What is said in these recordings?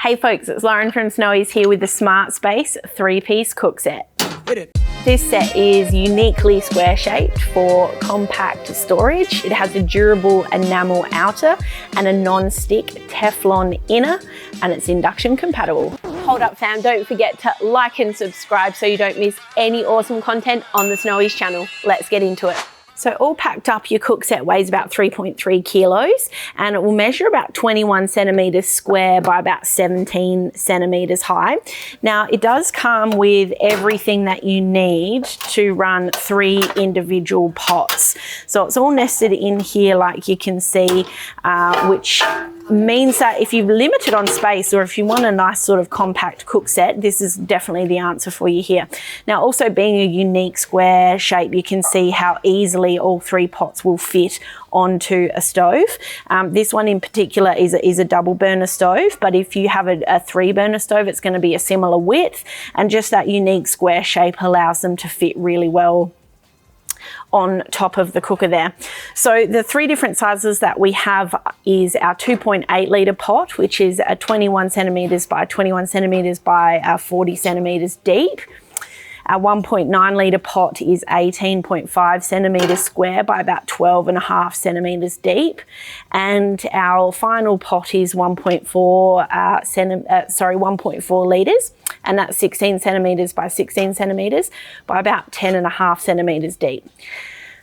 Hey folks, it's Lauren from Snowy's here with the SmartSpace 3-piece cook set. This set is uniquely square shaped for compact storage. It has a durable enamel outer and a non-stick Teflon inner, and it's induction compatible. Hold up fam, don't forget to like and subscribe so you don't miss any awesome content on the Snowy's channel. Let's get into it. So all packed up, your cook set weighs about 3.3 kilos and it will measure about 21 centimeters square by about 17 centimeters high. Now it does come with everything that you need to run 3 individual pots. So it's all nested in here like you can see, which means that if you're limited on space or if you want a nice sort of compact cook set, this is definitely the answer for you here. Now also being a unique square shape, you can see how easily all 3 pots will fit onto a stove. This one in particular is a double burner stove, but if you have a 3-burner stove, it's going to be a similar width, and just that unique square shape allows them to fit really well on top of the cooker there. So the 3 different sizes that we have is our 2.8 litre pot, which is a 21 centimetres by 21 centimetres by 40 centimetres deep. Our 1.9 litre pot is 18.5 centimetres square by about 12.5 centimetres deep. And our final pot is 1.4 litres, and that's 16 centimetres by 16 centimetres by about 10.5 centimetres deep.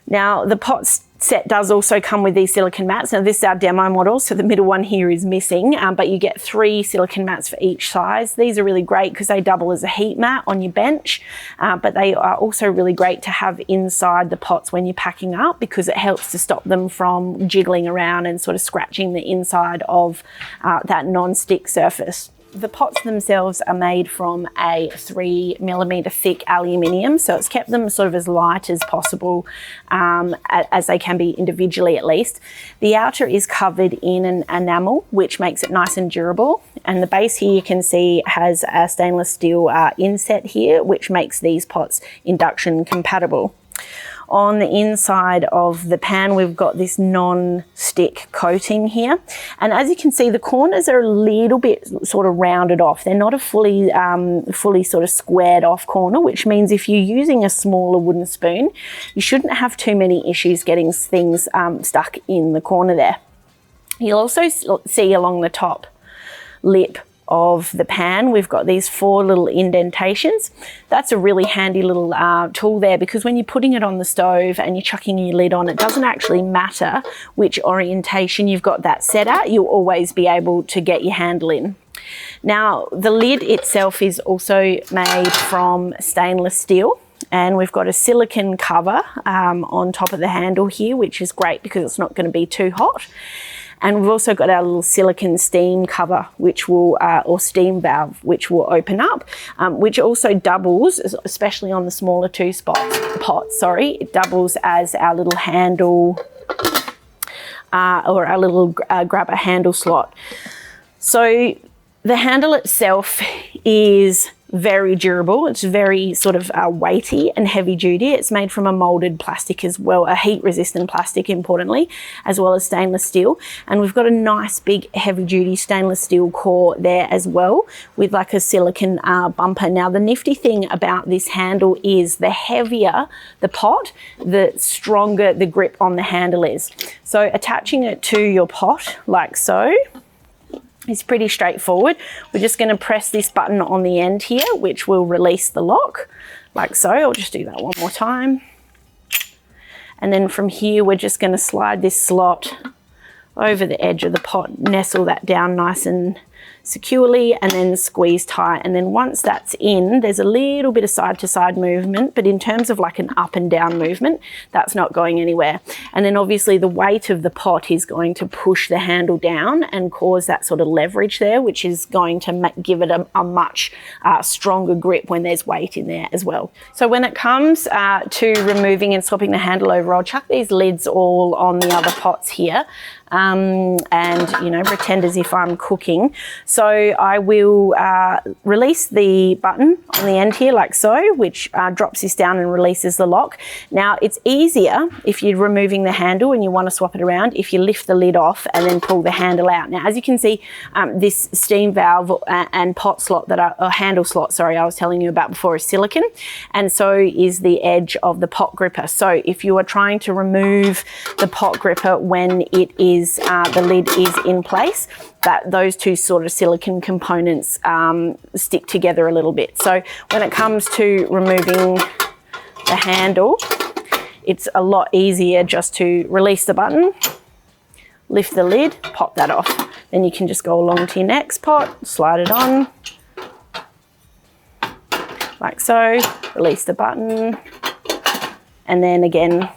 Now the pot set does also come with these silicone mats. Now this is our demo model, so the middle one here is missing, but you get 3 silicone mats for each size. These are really great because they double as a heat mat on your bench, but they are also really great to have inside the pots when you're packing up because it helps to stop them from jiggling around and sort of scratching the inside of that non-stick surface. The pots themselves are made from a 3mm thick aluminium, so it's kept them sort of as light as possible, as they can be individually at least. The outer is covered in an enamel, which makes it nice and durable, and the base here you can see has a stainless steel inset here, which makes these pots induction compatible. On the inside of the pan, we've got this non-stick coating here. And as you can see, the corners are a little bit sort of rounded off. They're not a fully sort of squared off corner, which means if you're using a smaller wooden spoon, you shouldn't have too many issues getting things stuck in the corner there. You'll also see along the top lip of the pan, we've got these 4 little indentations. That's a really handy little tool there, because when you're putting it on the stove and you're chucking your lid on, it doesn't actually matter which orientation you've got that set at, you'll always be able to get your handle in. Now the lid itself is also made from stainless steel, and we've got a silicone cover on top of the handle here, which is great because it's not going to be too hot. And we've also got our little silicone steam cover, which will, or steam valve, which will open up, which also doubles, especially on the smaller 2 pots, it doubles as our little handle, or our little grabber handle slot. So the handle itself is very durable. It's very sort of weighty and heavy duty. It's made from a molded plastic as well, a heat resistant plastic importantly, as well as stainless steel. And we've got a nice big heavy duty stainless steel core there as well, with like a silicone bumper. Now the nifty thing about this handle is the heavier the pot, the stronger the grip on the handle is. So attaching it to your pot like so, it's pretty straightforward. We're just going to press this button on the end here, which will release the lock, like so. I'll just do that one more time. And then from here, we're just going to slide this slot over the edge of the pot, nestle that down nice and securely, and then squeeze tight. And then once that's in, there's a little bit of side to side movement, but in terms of like an up and down movement, that's not going anywhere. And then obviously the weight of the pot is going to push the handle down and cause that sort of leverage there, which is going to give it a much stronger grip when there's weight in there as well. So when it comes to removing and swapping the handle over, I'll chuck these lids all on the other pots here. and, you know, pretend as if I'm cooking. So I will release the button on the end here like so, which drops this down and releases the lock. Now it's easier if you're removing the handle and you want to swap it around if you lift the lid off and then pull the handle out. Now as you can see, this steam valve and pot slot that or handle slot, sorry, I was telling you about before, is silicone, and so is the edge of the pot gripper. So if you are trying to remove the pot gripper when it is the lid is in place, that those two sort of silicone components stick together a little bit. So when it comes to removing the handle, it's a lot easier just to release the button, lift the lid, pop that off. Then you can just go along to your next pot, slide it on, like so, release the button, and then again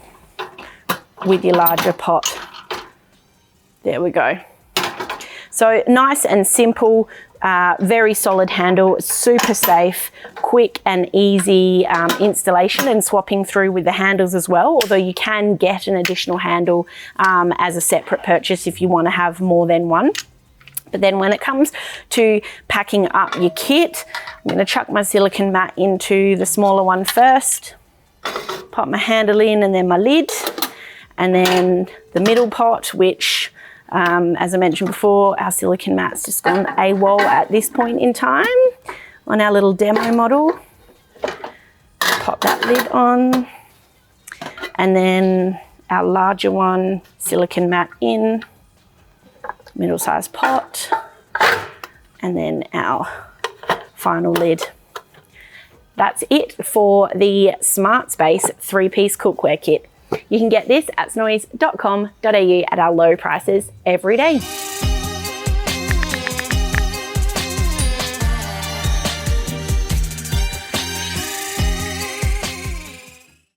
with your larger pot. There we go. So nice and simple, very solid handle, super safe, quick and easy installation and swapping through with the handles as well, although you can get an additional handle as a separate purchase if you want to have more than one. But then when it comes to packing up your kit, I'm going to chuck my silicone mat into the smaller one first, pop my handle in and then my lid, and then the middle pot, which as I mentioned before, our silicone mat's just gone AWOL at this point in time on our little demo model. Pop that lid on, and then our larger one, silicone mat in, middle-sized pot, and then our final lid. That's it for the SmartSpace 3-piece cookware kit. You can get this at snoise.com.au at our low prices every day.